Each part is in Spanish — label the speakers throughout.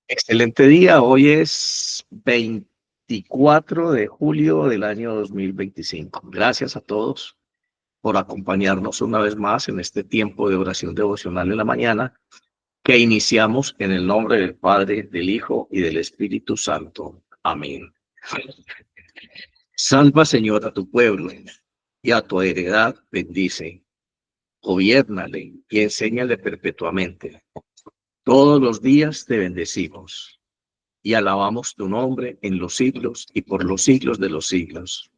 Speaker 1: Excelente día. Hoy es 24 de julio del año 2025. Gracias a todos por acompañarnos una vez más en este tiempo de oración devocional en la mañana que iniciamos en el nombre del Padre, del Hijo y del Espíritu Santo. Amén. Salva, Señor, a tu pueblo y a tu heredad bendice. Gobiérnale y enséñale perpetuamente. Todos los días te bendecimos y alabamos tu nombre en los siglos y por los siglos de los siglos.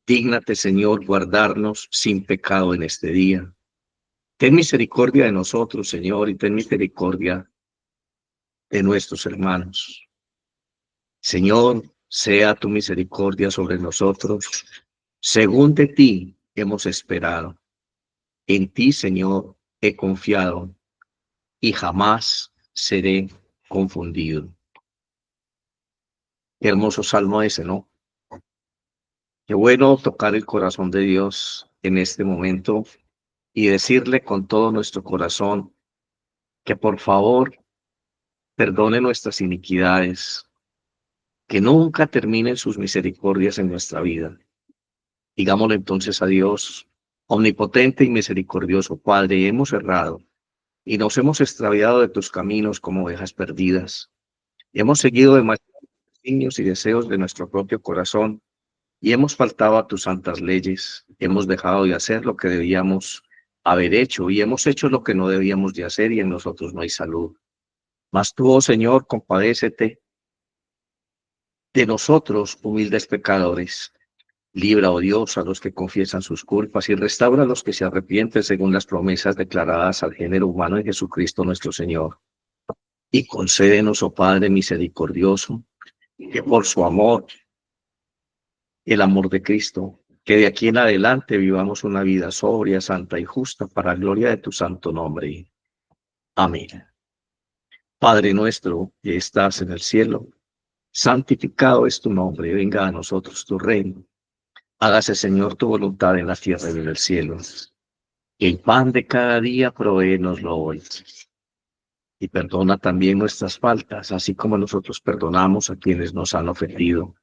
Speaker 1: Dígnate, Señor, guardarnos sin pecado en este día. Ten misericordia de nosotros, Señor, y ten misericordia de nuestros hermanos. Señor, sea tu misericordia sobre nosotros. Según de ti hemos esperado. En ti, Señor, he confiado y jamás seré confundido. Qué hermoso salmo ese, ¿no? Qué bueno tocar el corazón de Dios en este momento y decirle con todo nuestro corazón que por favor perdone nuestras iniquidades, que nunca terminen sus misericordias en nuestra vida. Digámosle entonces a Dios, omnipotente y misericordioso Padre, hemos errado y nos hemos extraviado de tus caminos como ovejas perdidas. Hemos seguido demasiados designios y deseos de nuestro propio corazón y hemos faltado a tus santas leyes. Hemos dejado de hacer lo que debíamos haber hecho y hemos hecho lo que no debíamos de hacer y en nosotros no hay salud. Mas tú, oh Señor, compadécete de nosotros, humildes pecadores. Libra, oh Dios, a los que confiesan sus culpas y restaura a los que se arrepienten según las promesas declaradas al género humano en Jesucristo nuestro Señor. Y concédenos, oh Padre misericordioso, que por su amor, el amor de Cristo, que de aquí en adelante vivamos una vida sobria, santa y justa para gloria de tu santo nombre. Amén. Padre nuestro que estás en el cielo, santificado es tu nombre, venga a nosotros tu reino. Hágase, Señor, tu voluntad en la tierra y en el cielo. El pan de cada día provéenoslo hoy. Y perdona también nuestras faltas, así como nosotros perdonamos a quienes nos han ofendido.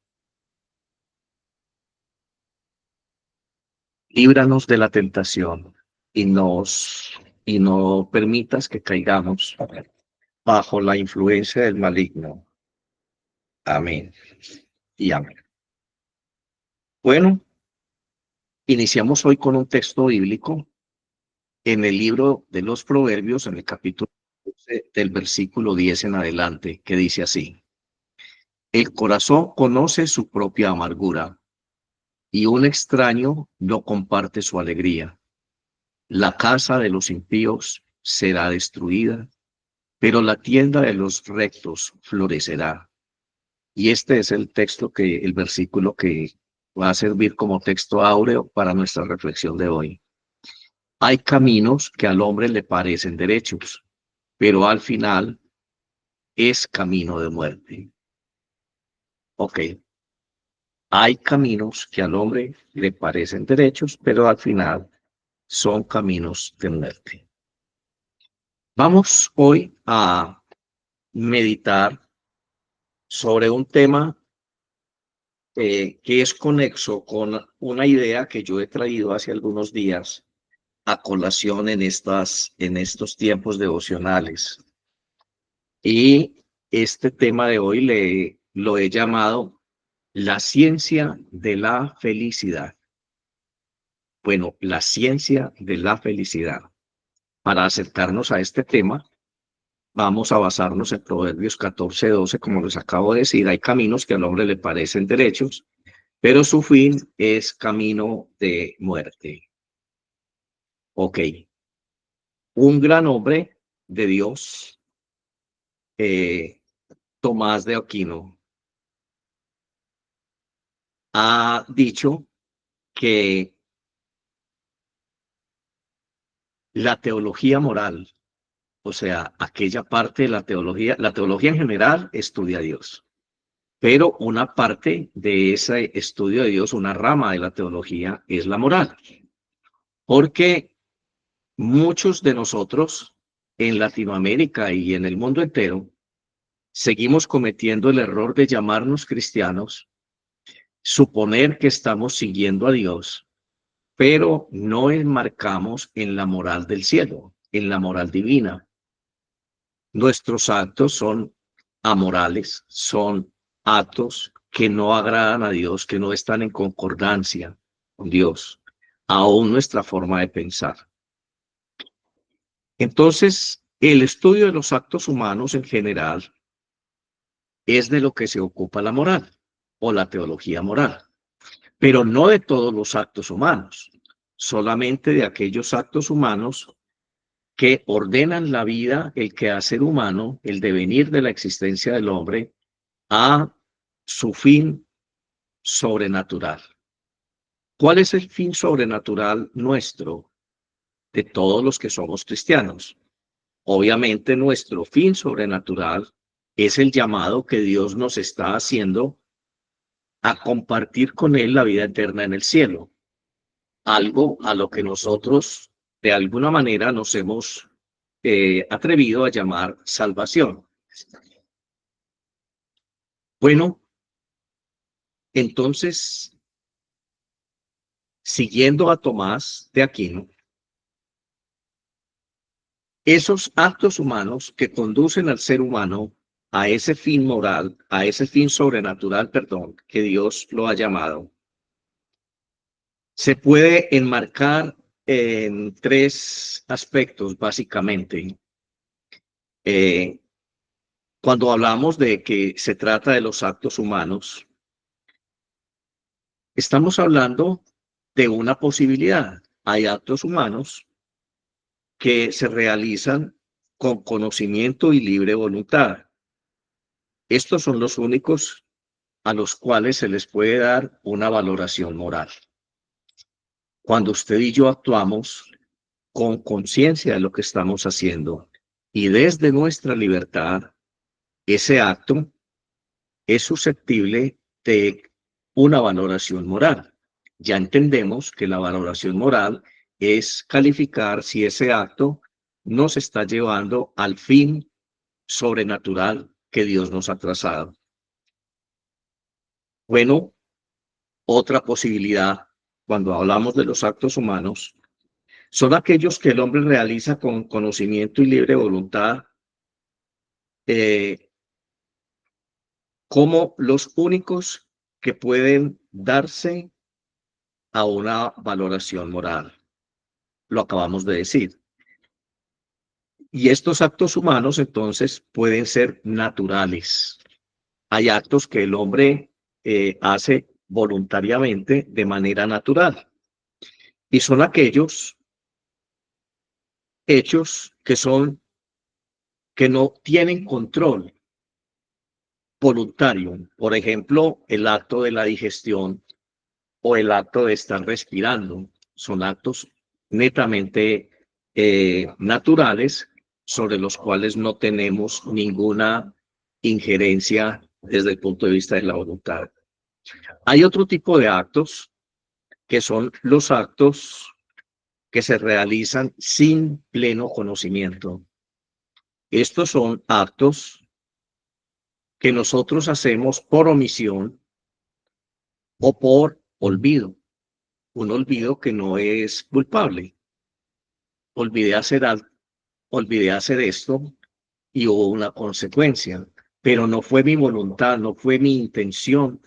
Speaker 1: Líbranos de la tentación y no permitas que caigamos bajo la influencia del maligno. Amén y amén. Bueno, iniciamos hoy con un texto bíblico en el libro de los Proverbios, en el capítulo 12, del versículo 10 en adelante, que dice así: el corazón conoce su propia amargura y un extraño no comparte su alegría. La casa de los impíos será destruida, pero la tienda de los rectos florecerá. Y este es el versículo que va a servir como texto áureo para nuestra reflexión de hoy. Hay caminos que al hombre le parecen derechos, pero al final es camino de muerte. Ok. Hay caminos que al hombre le parecen derechos, pero al final son caminos de muerte. Vamos hoy a meditar sobre un tema que es conexo con una idea que yo he traído hace algunos días a colación en estos tiempos devocionales. Y este tema de hoy lo he llamado la ciencia de la felicidad. Bueno, la ciencia de la felicidad. Para acercarnos a este tema, vamos a basarnos en Proverbios 14:12, como les acabo de decir. Hay caminos que al hombre le parecen derechos, pero su fin es camino de muerte. Ok. Un gran hombre de Dios, eh, Tomás de Aquino, ha dicho que la teología moral, o sea, aquella parte de la teología en general estudia a Dios, pero una parte de ese estudio de Dios, una rama de la teología, es la moral, porque muchos de nosotros en Latinoamérica y en el mundo entero seguimos cometiendo el error de llamarnos cristianos, suponer que estamos siguiendo a Dios, pero no enmarcamos en la moral del cielo, en la moral divina. Nuestros actos son amorales, son actos que no agradan a Dios, que no están en concordancia con Dios, aún nuestra forma de pensar. Entonces, el estudio de los actos humanos en general es de lo que se ocupa la moral o la teología moral, pero no de todos los actos humanos, solamente de aquellos actos humanos que ordenan la vida, el quehacer humano, el devenir de la existencia del hombre a su fin sobrenatural. ¿Cuál es el fin sobrenatural nuestro, de todos los que somos cristianos? Obviamente nuestro fin sobrenatural es el llamado que Dios nos está haciendo a compartir con Él la vida eterna en el cielo, algo a lo que nosotros de alguna manera nos hemos atrevido a llamar salvación. Bueno, entonces, siguiendo a Tomás de Aquino, esos actos humanos que conducen al ser humano a ese fin moral, a ese fin sobrenatural, perdón, que Dios lo ha llamado, se puede enmarcar en tres aspectos, básicamente. Cuando hablamos de que se trata de los actos humanos, estamos hablando de una posibilidad. Hay actos humanos que se realizan con conocimiento y libre voluntad. Estos son los únicos a los cuales se les puede dar una valoración moral. Cuando usted y yo actuamos con conciencia de lo que estamos haciendo y desde nuestra libertad, ese acto es susceptible de una valoración moral. Ya entendemos que la valoración moral es calificar si ese acto nos está llevando al fin sobrenatural que Dios nos ha trazado. Bueno, otra posibilidad cuando hablamos de los actos humanos son aquellos que el hombre realiza con conocimiento y libre voluntad, como los únicos que pueden darse a una valoración moral. Lo acabamos de decir. Y estos actos humanos entonces pueden ser naturales. Hay actos que el hombre hace voluntariamente de manera natural. Y son aquellos hechos que no tienen control voluntario. Por ejemplo, el acto de la digestión o el acto de estar respirando. Son actos netamente naturales sobre los cuales no tenemos ninguna injerencia desde el punto de vista de la voluntad. Hay otro tipo de actos que son los actos que se realizan sin pleno conocimiento. Estos son actos que nosotros hacemos por omisión o por olvido. Un olvido que no es culpable. Olvidé hacer esto y hubo una consecuencia, pero no fue mi voluntad, no fue mi intención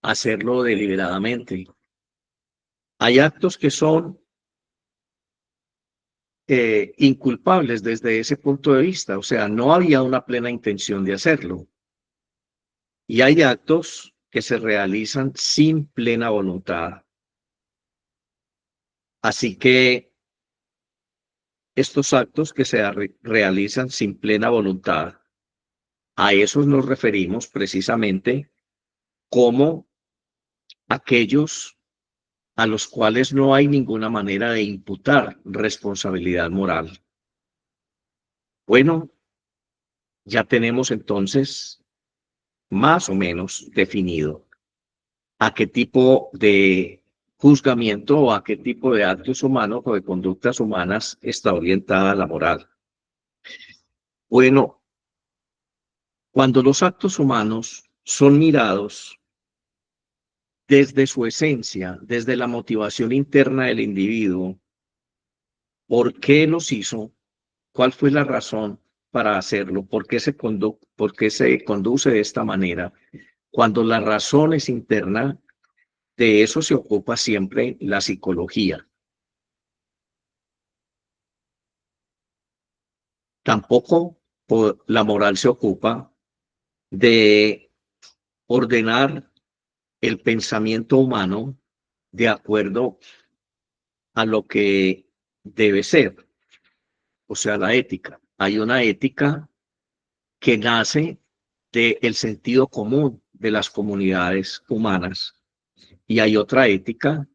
Speaker 1: hacerlo deliberadamente. Hay actos que son inculpables desde ese punto de vista, o sea, no había una plena intención de hacerlo. Y hay actos que se realizan sin plena voluntad. Así que estos actos que se realizan sin plena voluntad, a esos nos referimos precisamente como aquellos a los cuales no hay ninguna manera de imputar responsabilidad moral. Bueno, ya tenemos entonces más o menos definido a qué tipo de juzgamiento o a qué tipo de actos humanos o de conductas humanas está orientada la moral. Bueno, Cuando los actos humanos son mirados desde su esencia, desde la motivación interna del individuo, ¿por qué los hizo? ¿Cuál fue la razón para hacerlo? ¿Por qué se conduce de esta manera? Cuando la razón es interna, de eso se ocupa siempre la psicología. Tampoco la moral se ocupa de ordenar el pensamiento humano de acuerdo a lo que debe ser, o sea, la ética. Hay una ética que nace del sentido común de las comunidades humanas y hay otra ética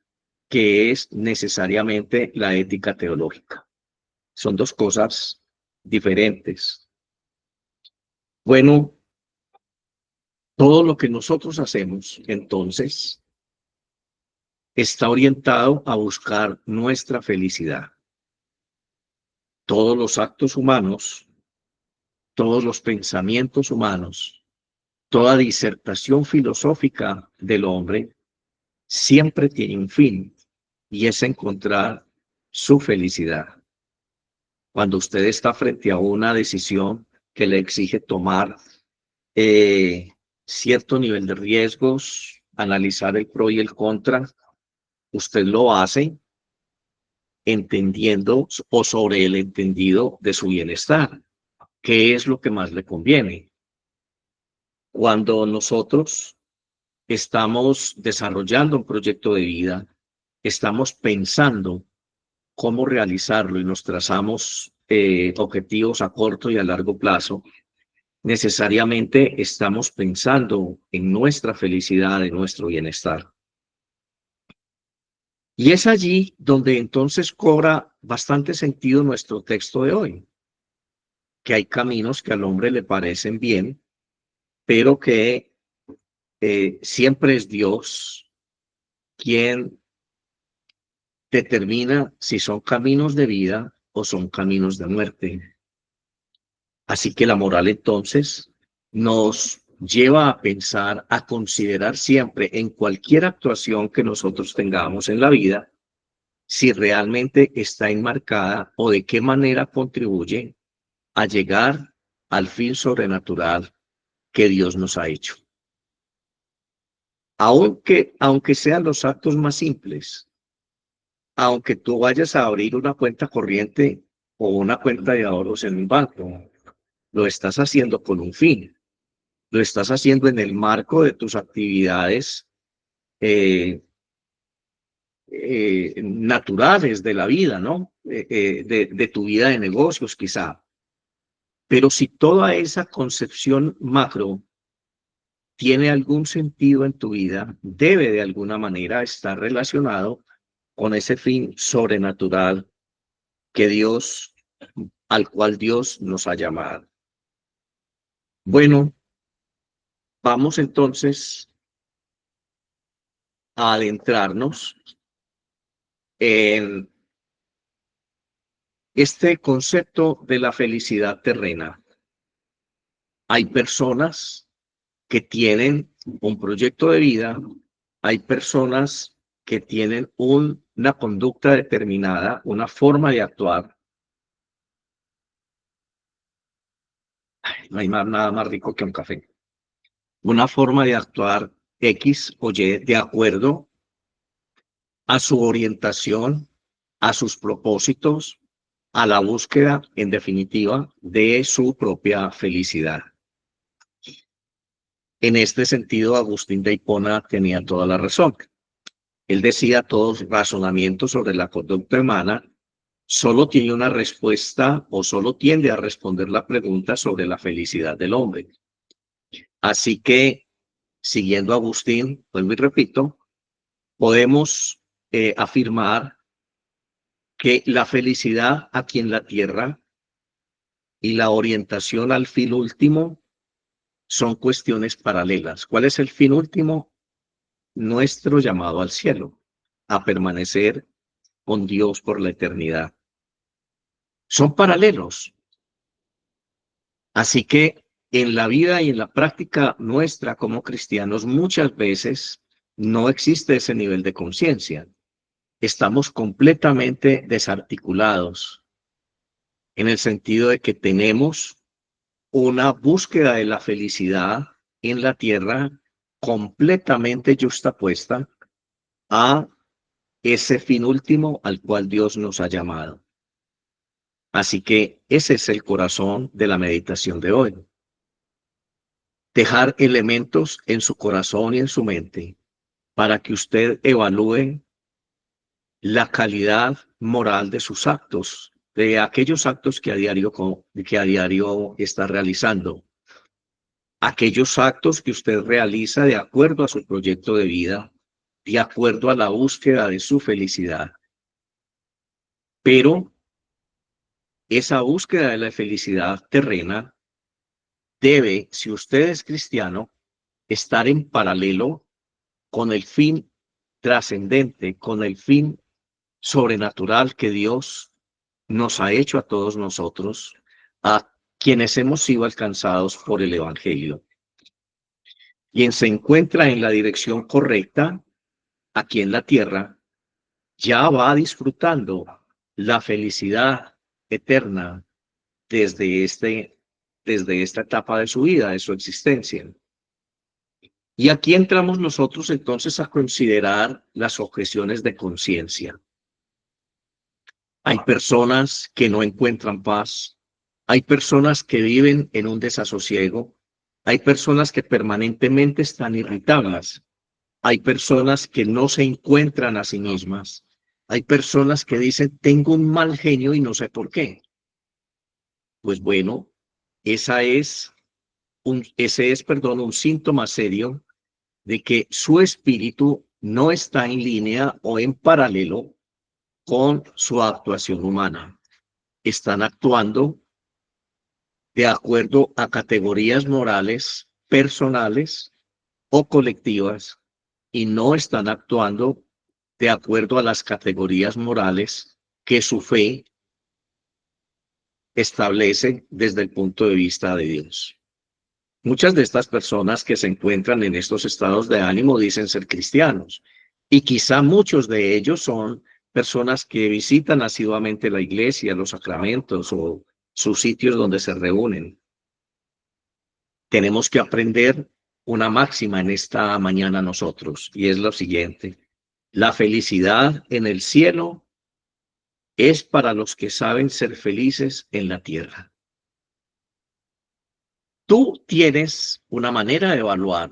Speaker 1: que es necesariamente la ética teológica. Son dos cosas diferentes. Bueno, todo lo que nosotros hacemos, entonces, está orientado a buscar nuestra felicidad. Todos los actos humanos, todos los pensamientos humanos, toda disertación filosófica del hombre siempre tiene un fin y es encontrar su felicidad. Cuando usted está frente a una decisión que le exige tomar cierto nivel de riesgos, analizar el pro y el contra, usted lo hace entendiendo o sobre el entendido de su bienestar. ¿Qué es lo que más le conviene? Cuando nosotros estamos desarrollando un proyecto de vida, estamos pensando cómo realizarlo y nos trazamos objetivos a corto y a largo plazo, necesariamente estamos pensando en nuestra felicidad, en nuestro bienestar. Y es allí donde entonces cobra bastante sentido nuestro texto de hoy, que hay caminos que al hombre le parecen bien, pero que siempre es Dios quien determina si son caminos de vida o son caminos de muerte. Así que la moral entonces nos lleva a pensar, a considerar siempre en cualquier actuación que nosotros tengamos en la vida, si realmente está enmarcada o de qué manera contribuye a llegar al fin sobrenatural que Dios nos ha hecho. Aunque sean los actos más simples, aunque tú vayas a abrir una cuenta corriente o una cuenta de ahorros en un banco, lo estás haciendo con un fin, lo estás haciendo en el marco de tus actividades naturales de la vida, ¿no? De tu vida de negocios, quizá. Pero si toda esa concepción macro tiene algún sentido en tu vida, debe de alguna manera estar relacionado con ese fin sobrenatural que Dios, al cual Dios nos ha llamado. Bueno, vamos entonces a adentrarnos en este concepto de la felicidad terrena. Hay personas que tienen un proyecto de vida, hay personas que tienen una conducta determinada, una forma de actuar. No hay nada más rico que un café. Una forma de actuar X o Y de acuerdo a su orientación, a sus propósitos, a la búsqueda, en definitiva, de su propia felicidad. En este sentido, Agustín de Hipona tenía toda la razón. Él decía, todos razonamientos sobre la conducta humana solo tiene una respuesta o solo tiende a responder la pregunta sobre la felicidad del hombre. Así que, siguiendo a Agustín, vuelvo y repito, podemos afirmar que la felicidad aquí en la tierra y la orientación al fin último son cuestiones paralelas. ¿Cuál es el fin último? Nuestro llamado al cielo, a permanecer con Dios por la eternidad. Son paralelos. Así que en la vida y en la práctica nuestra como cristianos muchas veces no existe ese nivel de conciencia. Estamos completamente desarticulados en el sentido de que tenemos una búsqueda de la felicidad en la tierra completamente justapuesta a ese fin último al cual Dios nos ha llamado. Así que ese es el corazón de la meditación de hoy. Dejar elementos en su corazón y en su mente para que usted evalúe la calidad moral de sus actos, de aquellos actos que a diario está realizando, aquellos actos que usted realiza de acuerdo a su proyecto de vida, de acuerdo a la búsqueda de su felicidad. Pero esa búsqueda de la felicidad terrena debe, si usted es cristiano, estar en paralelo con el fin trascendente, con el fin sobrenatural que Dios nos ha hecho a todos nosotros, a quienes hemos sido alcanzados por el Evangelio. Quien se encuentra en la dirección correcta, aquí en la tierra, ya va disfrutando la felicidad eterna desde esta etapa de su vida, de su existencia. Y aquí entramos nosotros entonces a considerar las objeciones de conciencia. Hay personas que no encuentran paz, hay personas que viven en un desasosiego, hay personas que permanentemente están irritables, hay personas que no se encuentran a sí mismas, hay personas que dicen, tengo un mal genio y no sé por qué. Pues bueno, ese es un síntoma serio de que su espíritu no está en línea o en paralelo con su actuación humana. Están actuando de acuerdo a categorías morales personales o colectivas y no están actuando de acuerdo a las categorías morales que su fe establece desde el punto de vista de Dios. Muchas de estas personas que se encuentran en estos estados de ánimo dicen ser cristianos y quizá muchos de ellos son personas que visitan asiduamente la iglesia, los sacramentos o sus sitios donde se reúnen. Tenemos que aprender una máxima en esta mañana nosotros y es lo siguiente: la felicidad en el cielo es para los que saben ser felices en la tierra. Tú tienes una manera de evaluar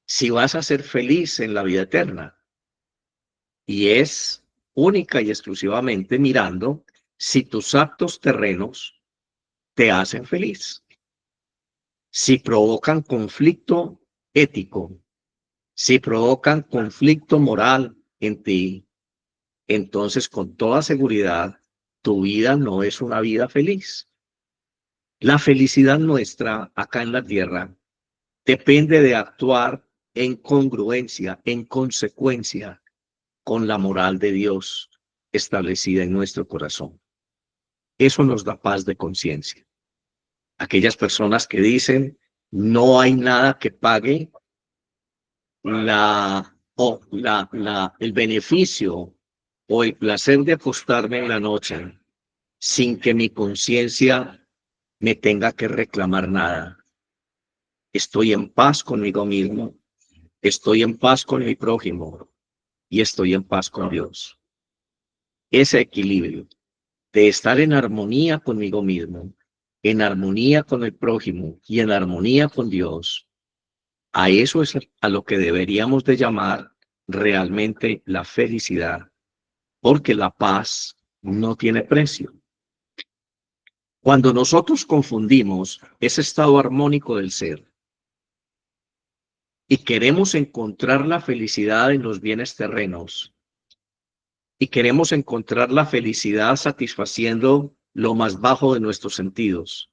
Speaker 1: si vas a ser feliz en la vida eterna y es única y exclusivamente mirando si tus actos terrenos te hacen feliz, si provocan conflicto ético, si provocan conflicto moral en ti, entonces con toda seguridad tu vida no es una vida feliz. La felicidad nuestra acá en la tierra depende de actuar en congruencia, en consecuencia con la moral de Dios establecida en nuestro corazón. Eso nos da paz de conciencia. Aquellas personas que dicen no hay nada que pague el beneficio o el placer de acostarme en la noche sin que mi conciencia me tenga que reclamar nada. Estoy en paz conmigo mismo, estoy en paz con mi prójimo y estoy en paz con Dios. Ese equilibrio de estar en armonía conmigo mismo, en armonía con el prójimo y en armonía con Dios, a eso es a lo que deberíamos de llamar realmente la felicidad, porque la paz no tiene precio. Cuando nosotros confundimos ese estado armónico del ser y queremos encontrar la felicidad en los bienes terrenos y queremos encontrar la felicidad satisfaciendo lo más bajo de nuestros sentidos,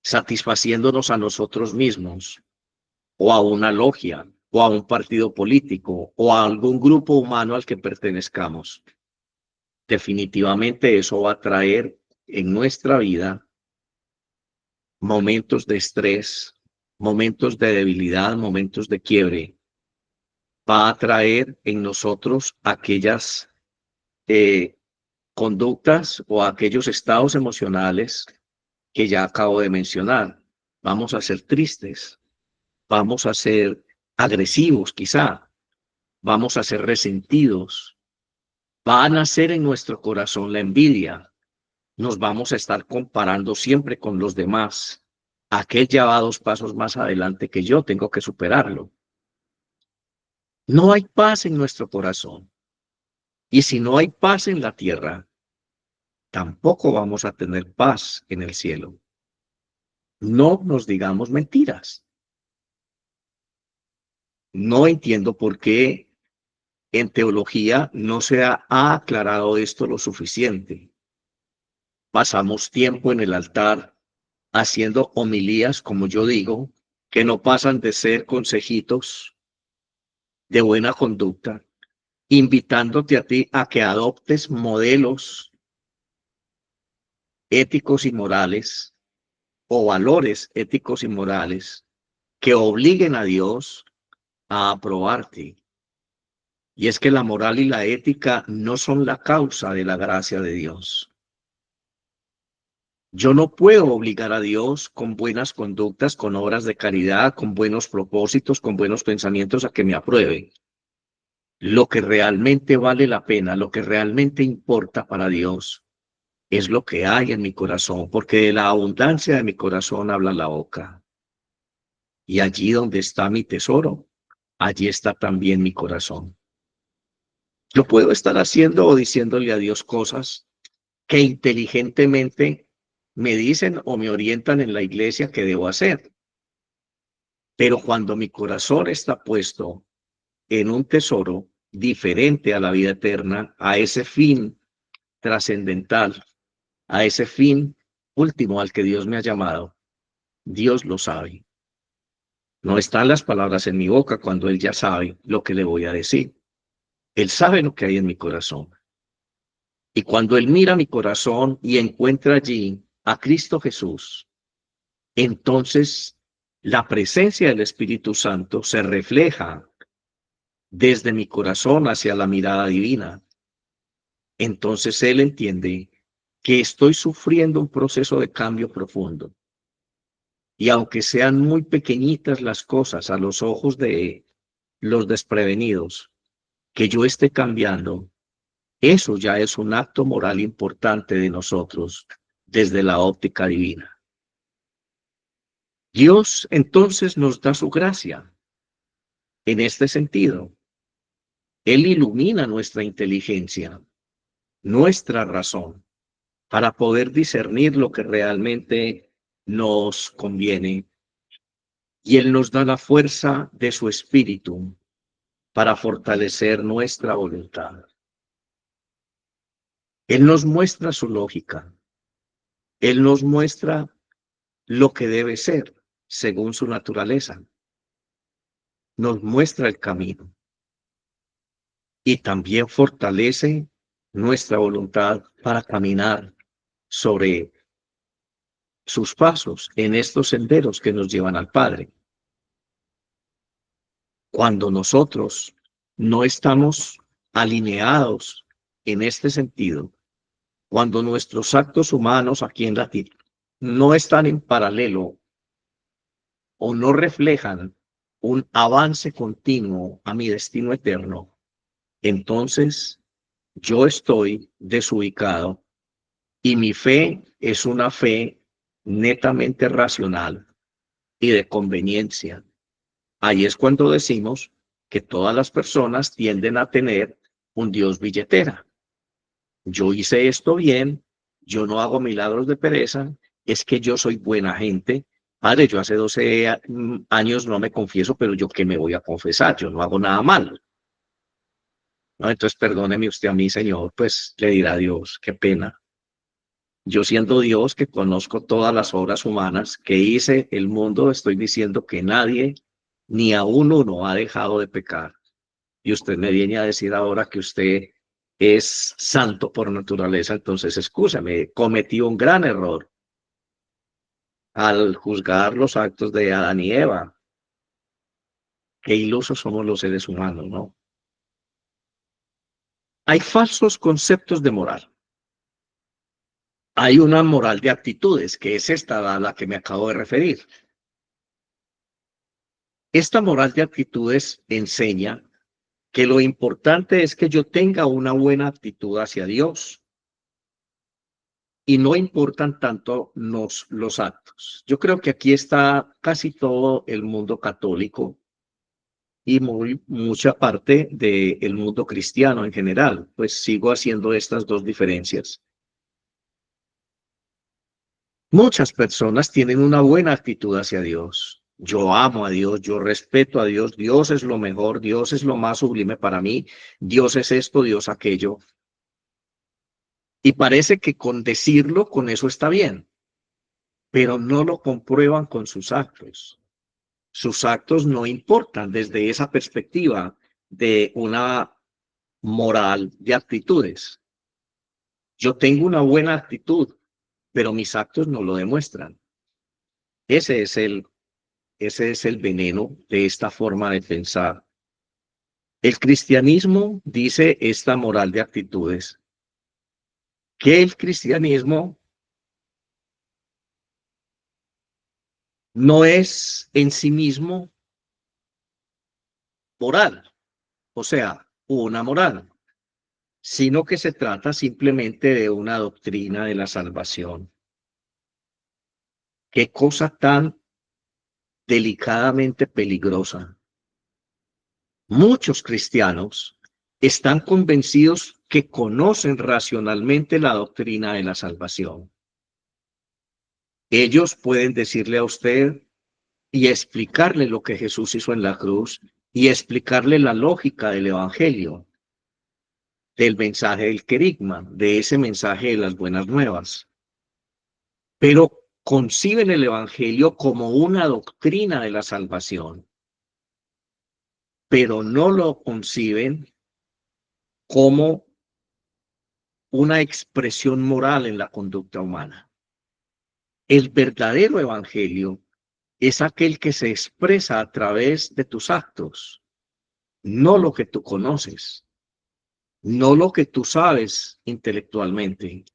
Speaker 1: satisfaciéndonos a nosotros mismos o a una logia o a un partido político o a algún grupo humano al que pertenezcamos, definitivamente eso va a traer en nuestra vida momentos de estrés, momentos de debilidad, momentos de quiebre, va a traer en nosotros aquellas conductas o aquellos estados emocionales que ya acabo de mencionar. Vamos a ser tristes, vamos a ser agresivos quizá, vamos a ser resentidos, va a nacer en nuestro corazón la envidia, nos vamos a estar comparando siempre con los demás. Aquel ya va 2 pasos más adelante que yo, tengo que superarlo. No hay paz en nuestro corazón. Y si no hay paz en la tierra, tampoco vamos a tener paz en el cielo. No nos digamos mentiras. No entiendo por qué en teología no se ha aclarado esto lo suficiente. Pasamos tiempo en el altar haciendo homilías, como yo digo, que no pasan de ser consejitos de buena conducta, invitándote a ti a que adoptes modelos éticos y morales o valores éticos y morales que obliguen a Dios a aprobarte. Y es que la moral y la ética no son la causa de la gracia de Dios. Yo no puedo obligar a Dios con buenas conductas, con obras de caridad, con buenos propósitos, con buenos pensamientos a que me apruebe. Lo que realmente vale la pena, lo que realmente importa para Dios, es lo que hay en mi corazón, porque de la abundancia de mi corazón habla la boca. Y allí donde está mi tesoro, allí está también mi corazón. Yo puedo estar haciendo o diciéndole a Dios cosas que inteligentemente me dicen o me orientan en la iglesia que debo hacer. Pero cuando mi corazón está puesto en un tesoro diferente a la vida eterna, a ese fin trascendental, a ese fin último al que Dios me ha llamado, Dios lo sabe. No están las palabras en mi boca cuando Él ya sabe lo que le voy a decir. Él sabe lo que hay en mi corazón. Y cuando Él mira mi corazón y encuentra allí a Cristo Jesús, entonces la presencia del Espíritu Santo se refleja desde mi corazón hacia la mirada divina. Entonces Él entiende que estoy sufriendo un proceso de cambio profundo. Y aunque sean muy pequeñitas las cosas a los ojos de los desprevenidos, que yo esté cambiando, eso ya es un acto moral importante de nosotros desde la óptica divina. Dios entonces nos da su gracia en este sentido. Él ilumina nuestra inteligencia, nuestra razón, para poder discernir lo que realmente nos conviene. Y Él nos da la fuerza de su espíritu para fortalecer nuestra voluntad. Él nos muestra su lógica. Él nos muestra lo que debe ser según su naturaleza. Nos muestra el camino y también fortalece nuestra voluntad para caminar sobre sus pasos en estos senderos que nos llevan al Padre. Cuando nosotros no estamos alineados en este sentido, cuando nuestros actos humanos aquí en la tierra no están en paralelo o no reflejan un avance continuo a mi destino eterno, entonces yo estoy desubicado y mi fe es una fe netamente racional y de conveniencia. Ahí es cuando decimos que todas las personas tienden a tener un Dios billetera. Yo hice esto bien, yo no hago milagros de pereza, es que yo soy buena gente. Padre, yo hace 12 años no me confieso, pero yo qué me voy a confesar, yo no hago nada malo. ¿No? Entonces, perdóneme usted a mí, Señor, pues le dirá a Dios, qué pena. Yo siendo Dios que conozco todas las obras humanas, que hice el mundo, estoy diciendo que nadie, ni aún uno, ha dejado de pecar. Y usted me viene a decir ahora que usted es santo por naturaleza, entonces excúsame, cometí un gran error. al juzgar los actos de Adán y Eva. Qué ilusos somos los seres humanos, ¿no? Hay falsos conceptos de moral. Hay una moral de actitudes, que es esta a la que me acabo de referir. Esta moral de actitudes enseña que lo importante es que yo tenga una buena actitud hacia Dios y no importan tanto los actos. Yo creo que aquí está casi todo el mundo católico y mucha parte del mundo cristiano en general, pues sigo haciendo estas dos diferencias. Muchas personas tienen una buena actitud hacia Dios. Yo amo a Dios, yo respeto a Dios, Dios es lo mejor, Dios es lo más sublime para mí, Dios es esto, Dios aquello. Y parece que con decirlo, con eso está bien, pero no lo comprueban con sus actos. Sus actos no importan desde esa perspectiva de una moral de actitudes. Yo tengo una buena actitud, pero mis actos no lo demuestran. Ese es ese es el veneno de esta forma de pensar. El cristianismo dice esta moral de actitudes, que el cristianismo no es en sí mismo moral, o sea, una moral, sino que se trata simplemente de una doctrina de la salvación. Qué cosa tan delicadamente peligrosa. Muchos cristianos están convencidos que conocen racionalmente la doctrina de la salvación. Ellos pueden decirle a usted y explicarle lo que Jesús hizo en la cruz y explicarle la lógica del evangelio, del mensaje del querigma, de ese mensaje de las buenas nuevas. Pero conciben el evangelio como una doctrina de la salvación, pero no lo conciben como una expresión moral en la conducta humana. El verdadero evangelio es aquel que se expresa a través de tus actos, no lo que tú conoces, no lo que tú sabes intelectualmente.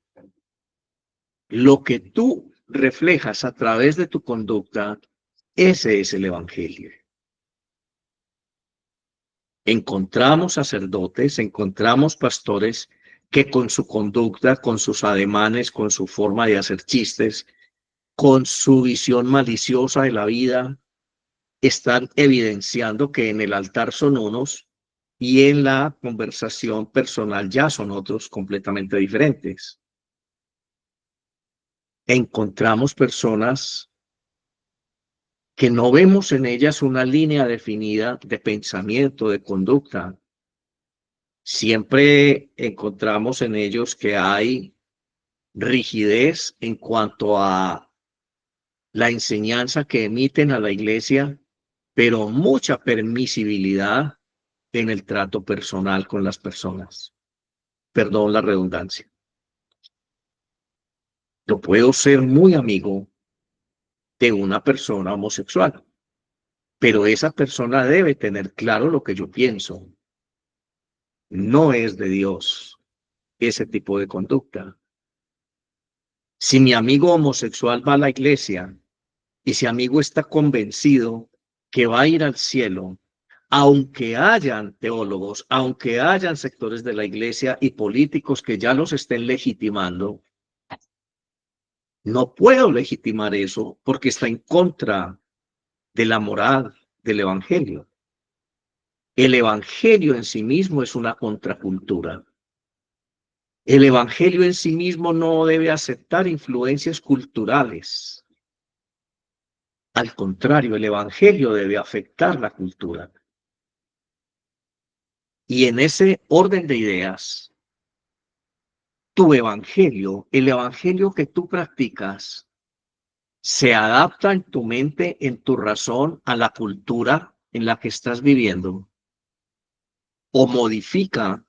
Speaker 1: Lo que tú reflejas a través de tu conducta, ese es el evangelio. Encontramos sacerdotes, encontramos pastores que con su conducta, con sus ademanes, con su forma de hacer chistes, con su visión maliciosa de la vida, están evidenciando que en el altar son unos y en la conversación personal ya son otros completamente diferentes. Encontramos personas que no vemos en ellas una línea definida de pensamiento, de conducta. Siempre encontramos en ellos que hay rigidez en cuanto a la enseñanza que emiten a la iglesia, pero mucha permisibilidad en el trato personal con las personas. Perdón la redundancia. Yo puedo ser muy amigo de una persona homosexual, pero esa persona debe tener claro lo que yo pienso. No es de Dios ese tipo de conducta. Si mi amigo homosexual va a la iglesia y si amigo está convencido que va a ir al cielo, aunque hayan teólogos, aunque hayan sectores de la iglesia y políticos que ya los estén legitimando, no puedo legitimar eso porque está en contra de la moral del evangelio. El evangelio en sí mismo es una contracultura. El evangelio en sí mismo no debe aceptar influencias culturales. Al contrario, el evangelio debe afectar la cultura. Y en ese orden de ideas, tu evangelio, el evangelio que tú practicas, se adapta en tu mente, en tu razón, a la cultura en la que estás viviendo, o modifica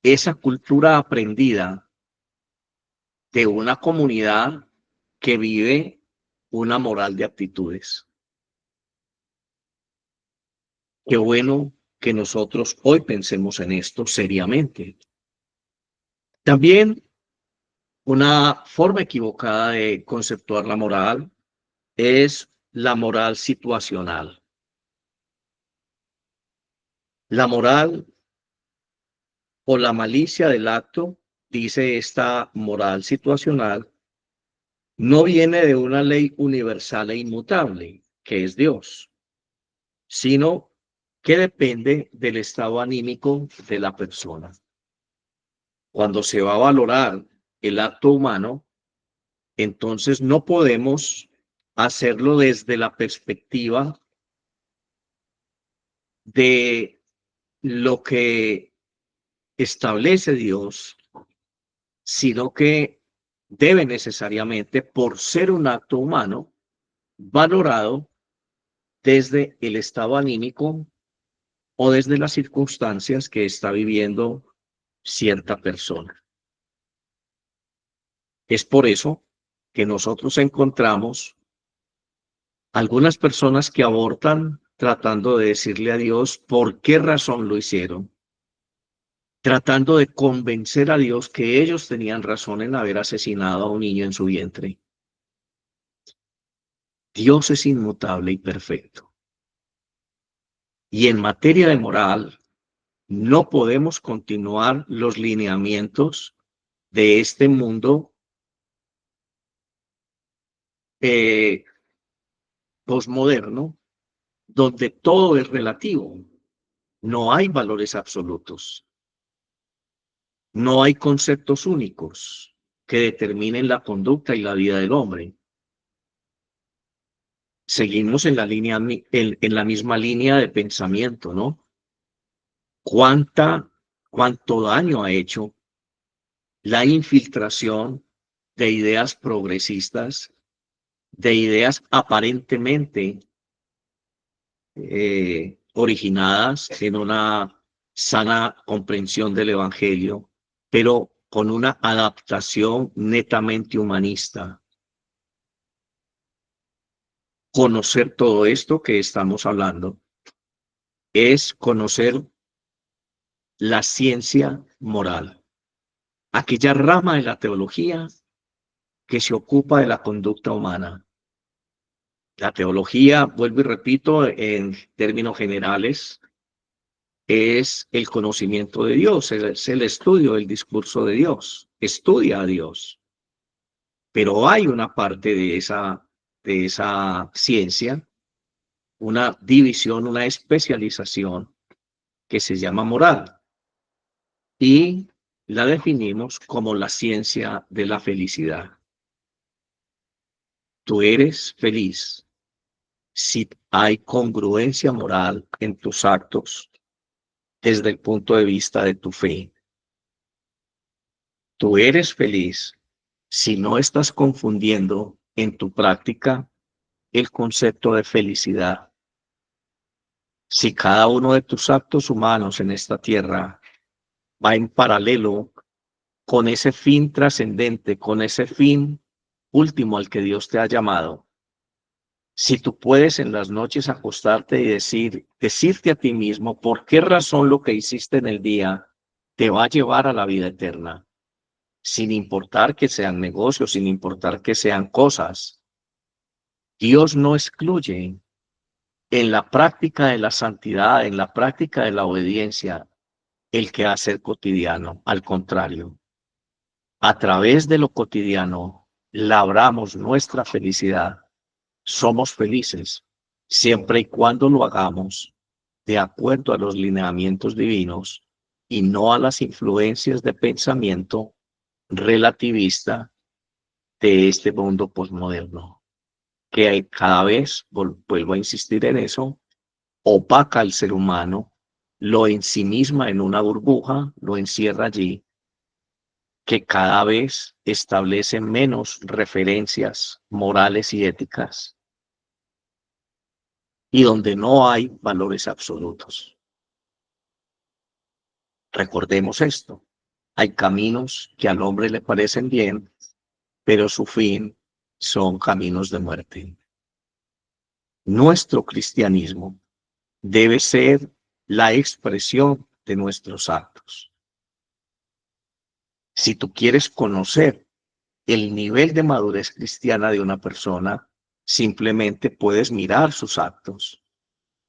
Speaker 1: esa cultura aprendida de una comunidad que vive una moral de actitudes. Qué bueno que nosotros hoy pensemos en esto seriamente. También una forma equivocada de conceptuar la moral es la moral situacional. La moral o la malicia del acto, dice esta moral situacional, no viene de una ley universal e inmutable, que es Dios, sino que depende del estado anímico de la persona. Cuando se va a valorar el acto humano, entonces no podemos hacerlo desde la perspectiva de lo que establece Dios, sino que debe necesariamente, por ser un acto humano, valorado desde el estado anímico o desde las circunstancias que está viviendo cierta persona. Es por eso que nosotros encontramos algunas personas que abortan tratando de decirle a Dios por qué razón lo hicieron, tratando de convencer a Dios que ellos tenían razón en haber asesinado a un niño en su vientre. Dios es inmutable y perfecto. Y en materia de moral, no podemos continuar los lineamientos de este mundo posmoderno, donde todo es relativo. No hay valores absolutos. No hay conceptos únicos que determinen la conducta y la vida del hombre. Seguimos en la misma línea de pensamiento, ¿no? ¿Cuánto daño ha hecho la infiltración de ideas progresistas, de ideas aparentemente originadas en una sana comprensión del Evangelio, pero con una adaptación netamente humanista? Conocer todo esto que estamos hablando es conocer la ciencia moral, aquella rama de la teología que se ocupa de la conducta humana. La teología, vuelvo y repito, en términos generales, es el conocimiento de Dios, es el estudio del discurso de Dios, estudia a Dios. Pero hay una parte de esa ciencia, una división, una especialización que se llama moral y la definimos como la ciencia de la felicidad. Tú eres feliz si hay congruencia moral en tus actos desde el punto de vista de tu fe. Tú eres feliz si no estás confundiendo en tu práctica el concepto de felicidad. Si cada uno de tus actos humanos en esta tierra va en paralelo con ese fin trascendente, con ese fin último al que Dios te ha llamado, si tú puedes en las noches acostarte y decirte a ti mismo por qué razón lo que hiciste en el día te va a llevar a la vida eterna, sin importar que sean negocios, sin importar que sean cosas. Dios no excluye en la práctica de la santidad, en la práctica de la obediencia, el quehacer cotidiano. Al contrario, a través de lo cotidiano, labramos nuestra felicidad. Somos felices siempre y cuando lo hagamos de acuerdo a los lineamientos divinos y no a las influencias de pensamiento relativista de este mundo posmoderno, que cada vez, vuelvo a insistir en eso, opaca al ser humano, lo ensimisma en una burbuja, lo encierra allí, que cada vez establece menos referencias morales y éticas y donde no hay valores absolutos. Recordemos esto. Hay caminos que al hombre le parecen bien, pero su fin son caminos de muerte. Nuestro cristianismo debe ser la expresión de nuestros actos. Si tú quieres conocer el nivel de madurez cristiana de una persona, simplemente puedes mirar sus actos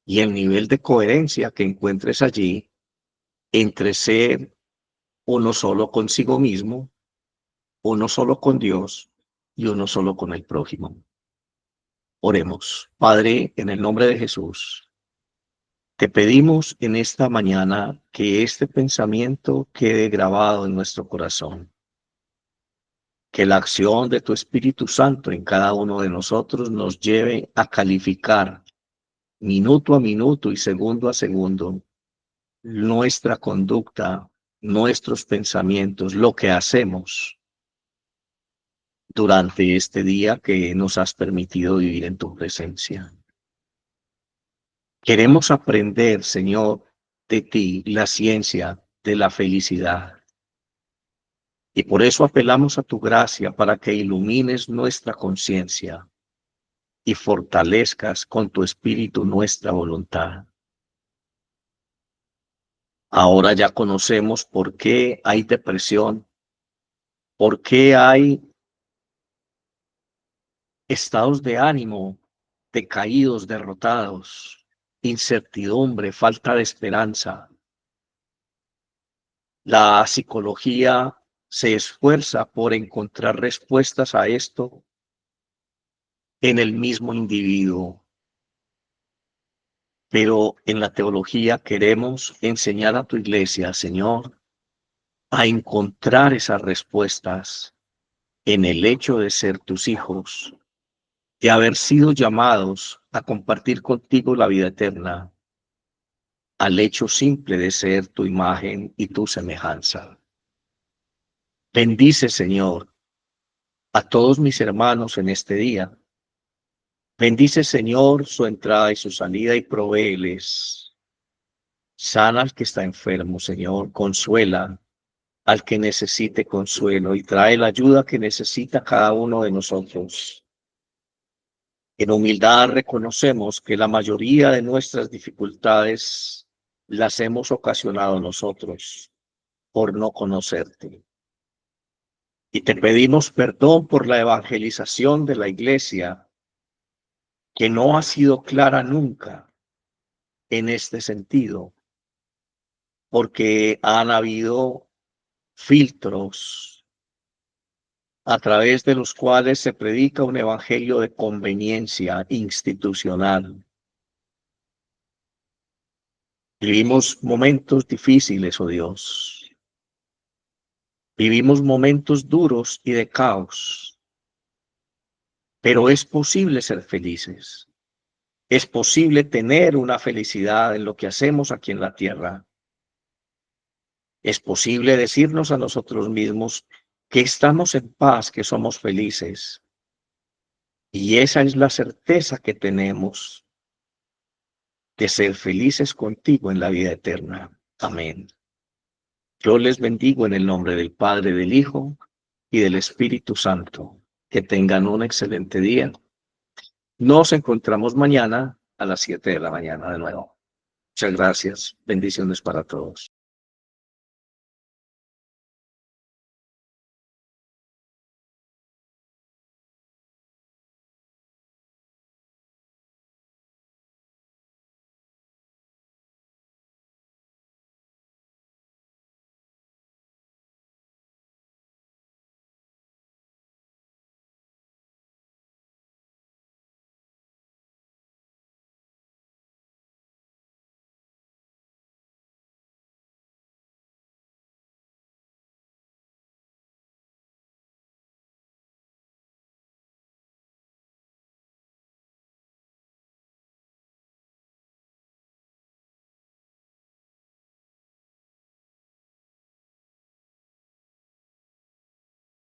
Speaker 1: y el nivel de coherencia que encuentres allí entre ser uno solo consigo mismo, uno solo con Dios y uno solo con el prójimo. Oremos. Padre, en el nombre de Jesús, te pedimos en esta mañana que este pensamiento quede grabado en nuestro corazón, que la acción de tu Espíritu Santo en cada uno de nosotros nos lleve a calificar minuto a minuto y segundo a segundo nuestra conducta, nuestros pensamientos, lo que hacemos durante este día que nos has permitido vivir en tu presencia. Queremos aprender, Señor, de ti la ciencia de la felicidad. Y por eso apelamos a tu gracia para que ilumines nuestra conciencia y fortalezcas con tu espíritu nuestra voluntad. Ahora ya conocemos por qué hay depresión, por qué hay estados de ánimo decaídos, derrotados, incertidumbre, falta de esperanza. La psicología se esfuerza por encontrar respuestas a esto en el mismo individuo. Pero en la teología queremos enseñar a tu iglesia, Señor, a encontrar esas respuestas en el hecho de ser tus hijos, de haber sido llamados a compartir contigo la vida eterna, al hecho simple de ser tu imagen y tu semejanza. Bendice, Señor, a todos mis hermanos en este día. Bendice, Señor, su entrada y su salida y provéeles. Sana al que está enfermo, Señor, consuela al que necesite consuelo y trae la ayuda que necesita cada uno de nosotros. En humildad reconocemos que la mayoría de nuestras dificultades las hemos ocasionado nosotros por no conocerte. Y te pedimos perdón por la evangelización de la iglesia, que no ha sido clara nunca en este sentido, porque han habido filtros a través de los cuales se predica un evangelio de conveniencia institucional. Vivimos momentos difíciles, oh Dios. Vivimos momentos duros y de caos, pero es posible ser felices. Es posible tener una felicidad en lo que hacemos aquí en la tierra. Es posible decirnos a nosotros mismos que estamos en paz, que somos felices. Y esa es la certeza que tenemos de ser felices contigo en la vida eterna. Amén. Yo les bendigo en el nombre del Padre, del Hijo y del Espíritu Santo. Que tengan un excelente día. Nos encontramos mañana a las 7 de la mañana de nuevo. Muchas gracias. Bendiciones para todos.